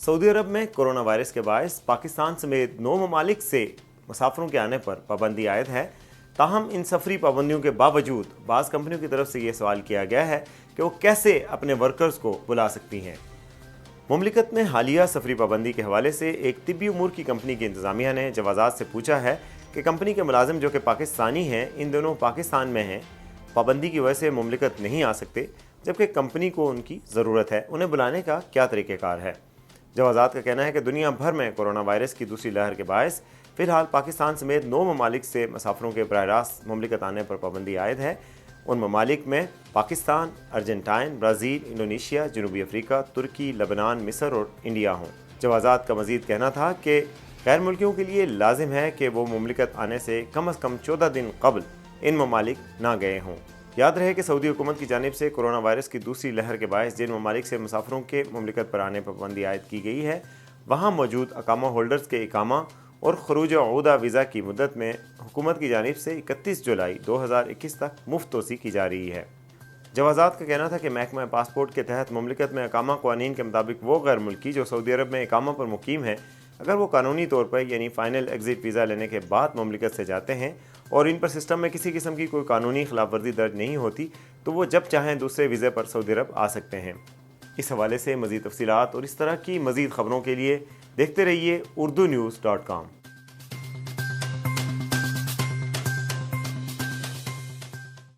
Saudi अरब में corona virus के बायस पाकिस्तान समेत 9 ममालिक से मुसाफिरों के आने पर पाबंदी आयद है। ताहम इन सफरी पाबंदियों के बावजूद बाज़ कंपनियों की तरफ से ये सवाल किया गया है कि वो कैसे अपने वर्कर्स को बुला सकती हैं। मुमलिकत में हालिया सफरी पाबंदी के हवाले से एक तिब्बी उमूर की कंपनी की इंतज़ामिया ने जवाज़ात से पूछा है कि कंपनी के मुलाजिम जो कि पाकिस्तानी हैं, इन दोनों पाकिस्तान में हैं, पाबंदी की वजह से मुमलिकत नहीं आ सकते, जबकि कंपनी को उनकी ज़रूरत है। उन्हें बुलाने का क्या तरीक़ेकार है। जवाज़ात का कहना है कि दुनिया भर में कोरोना वायरस की दूसरी लहर के बायस फ़िलहाल पाकिस्तान समेत 9 ममालिक से मुसाफिरों के बराह रास्त मुमलिकत आने पर पाबंदी आयद है। उन ममालिक में पाकिस्तान, अर्जेंटाइन, ब्राज़ील, इंडोनेशिया, जनूबी अफ्रीका, तुर्की, लबनान, मिस्र और इंडिया हों। जवाज़ात का मज़ीद कहना था कि गैर मुल्कियों के लिए लाजिम है कि वो मुमलिकत आने से कम 14 दिन कबल इन ममालिक ना गए हों। याद रहे कि सऊदी हुकूमत की जानिब से कोरोना वायरस की दूसरी लहर के बायस जिन ममालिक से मुसाफिरों के मुमलिकत पर आने पर पाबंदी आयद की गई है, वहाँ मौजूद अकामा होल्डर्स के इकामा और खरूज अहूदा वीज़ा की मुद्दत में हुकूमत की जानिब से 31 जुलाई 2021 तक मुफ्त तोसी की जा रही है। जवाज़ात का कहना था कि महकमा पासपोर्ट के तहत मुमलिकत में अकामा क़वानीन के मुताबिक वो गैर मुल्की जो सऊदी अरब में इकामा पर मुकीम है, अगर वो कानूनी तौर पर यानी फ़ाइनल एग्ज़िट वीज़ा लेने के बाद मुमलिकत से जाते हैं और इन पर सिस्टम में किसी किस्म की कोई कानूनी खिलाफ वर्जी दर्ज नहीं होती, तो वो जब चाहें दूसरे वीज़े पर सऊदी अरब आ सकते हैं। इस हवाले से मज़ीद तफ़सीलात और इस तरह की मज़ीद ख़बरों के लिए देखते रहिए urdunews.com।